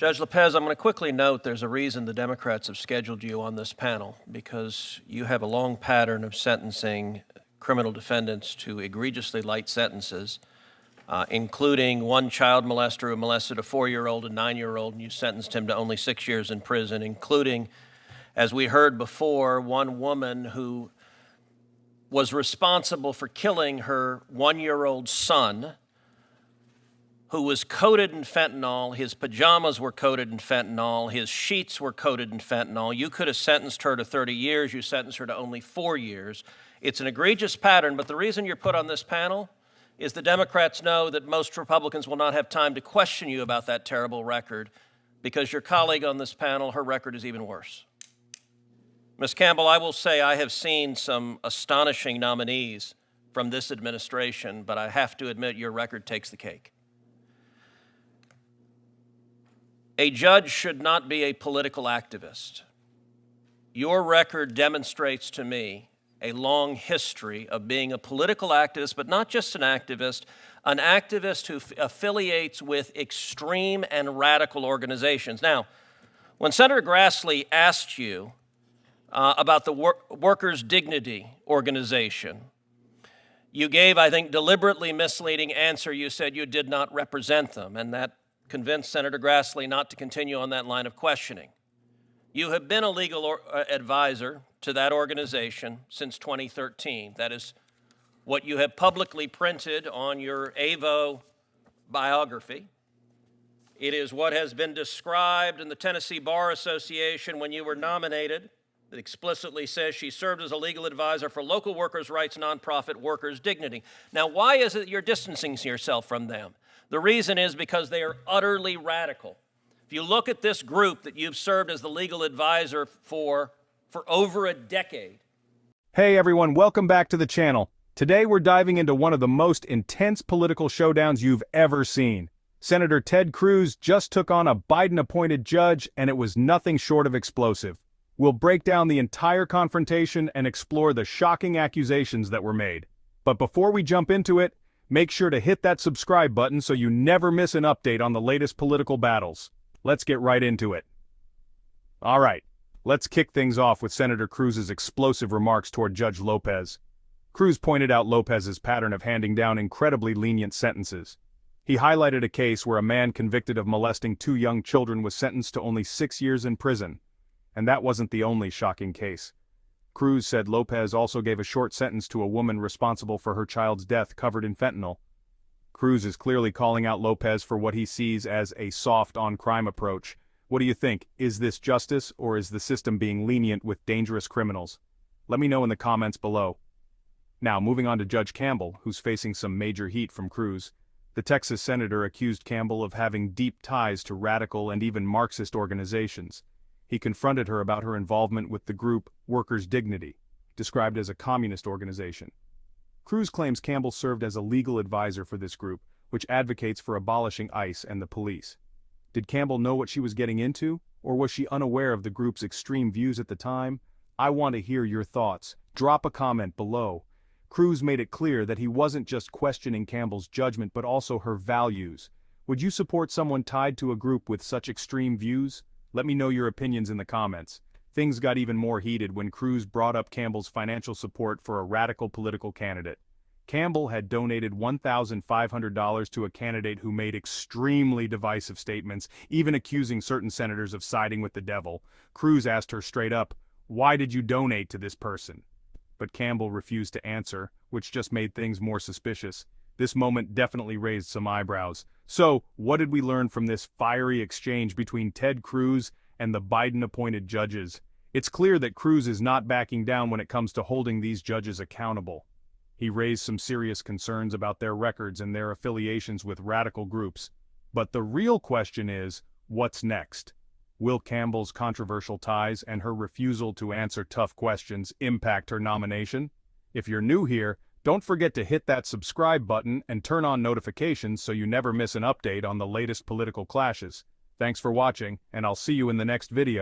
Judge Lopez, I'm going to quickly note there's a reason the Democrats have scheduled you on this panel, because you have a long pattern of sentencing criminal defendants to egregiously light sentences, including one child molester who molested a 4-year-old and 9-year-old, and you sentenced him to only 6 years in prison, including, as we heard before, one woman who was responsible for killing her 1-year-old son, who was coated in fentanyl. His pajamas were coated in fentanyl. His sheets were coated in fentanyl. You could have sentenced her to 30 years. You sentenced her to only 4 years. It's an egregious pattern, but the reason you're put on this panel is the Democrats know that most Republicans will not have time to question you about that terrible record, because your colleague on this panel, her record is even worse. Ms. Campbell, I will say I have seen some astonishing nominees from this administration, but I have to admit your record takes the cake. A judge should not be a political activist. Your record demonstrates to me a long history of being a political activist, but not just an activist who affiliates with extreme and radical organizations. Now, when Senator Grassley asked you about the Workers' Dignity Organization, you gave, I think, deliberately misleading answer. You said you did not represent them, and that convinced Senator Grassley not to continue on that line of questioning. You have been a legal advisor to that organization since 2013. That is what you have publicly printed on your AVO biography. It is what has been described in the Tennessee Bar Association when you were nominated. That explicitly says she served as a legal advisor for local workers' rights nonprofit Workers' Dignity. Now, why is it you're distancing yourself from them? The reason is because they are utterly radical. If you look at this group that you've served as the legal advisor for over a decade. Hey everyone, welcome back to the channel. Today we're diving into one of the most intense political showdowns you've ever seen. Senator Ted Cruz just took on a Biden-appointed judge, and it was nothing short of explosive. We'll break down the entire confrontation and explore the shocking accusations that were made. But before we jump into it, make sure to hit that subscribe button so you never miss an update on the latest political battles. Let's get right into it. All right, let's kick things off with Senator Cruz's explosive remarks toward Judge Lopez. Cruz pointed out Lopez's pattern of handing down incredibly lenient sentences. He highlighted a case where a man convicted of molesting 2 young children was sentenced to only 6 years in prison. And that wasn't the only shocking case. Cruz said Lopez also gave a short sentence to a woman responsible for her child's death covered in fentanyl. Cruz is clearly calling out Lopez for what he sees as a soft-on-crime approach. What do you think? Is this justice, or is the system being lenient with dangerous criminals? Let me know in the comments below. Now, moving on to Judge Campbell, who's facing some major heat from Cruz. The Texas senator accused Campbell of having deep ties to radical and even Marxist organizations. He confronted her about her involvement with the group Workers' Dignity, described as a communist organization. Cruz claims Campbell served as a legal advisor for this group, which advocates for abolishing ICE and the police. Did Campbell know what she was getting into, or was she unaware of the group's extreme views at the time? I want to hear your thoughts. Drop a comment below. Cruz made it clear that he wasn't just questioning Campbell's judgment but also her values. Would you support someone tied to a group with such extreme views? Let me know your opinions in the comments. Things got even more heated when Cruz brought up Campbell's financial support for a radical political candidate. Campbell had donated $1,500 to a candidate who made extremely divisive statements, even accusing certain senators of siding with the devil. Cruz asked her straight up, "Why did you donate to this person?" But Campbell refused to answer, which just made things more suspicious. This moment definitely raised some eyebrows. So, what did we learn from this fiery exchange between Ted Cruz and the Biden-appointed judges? It's clear that Cruz is not backing down when it comes to holding these judges accountable. He raised some serious concerns about their records and their affiliations with radical groups. But the real question is, what's next? Will Campbell's controversial ties and her refusal to answer tough questions impact her nomination? If you're new here, don't forget to hit that subscribe button and turn on notifications so you never miss an update on the latest political clashes. Thanks for watching, and I'll see you in the next video.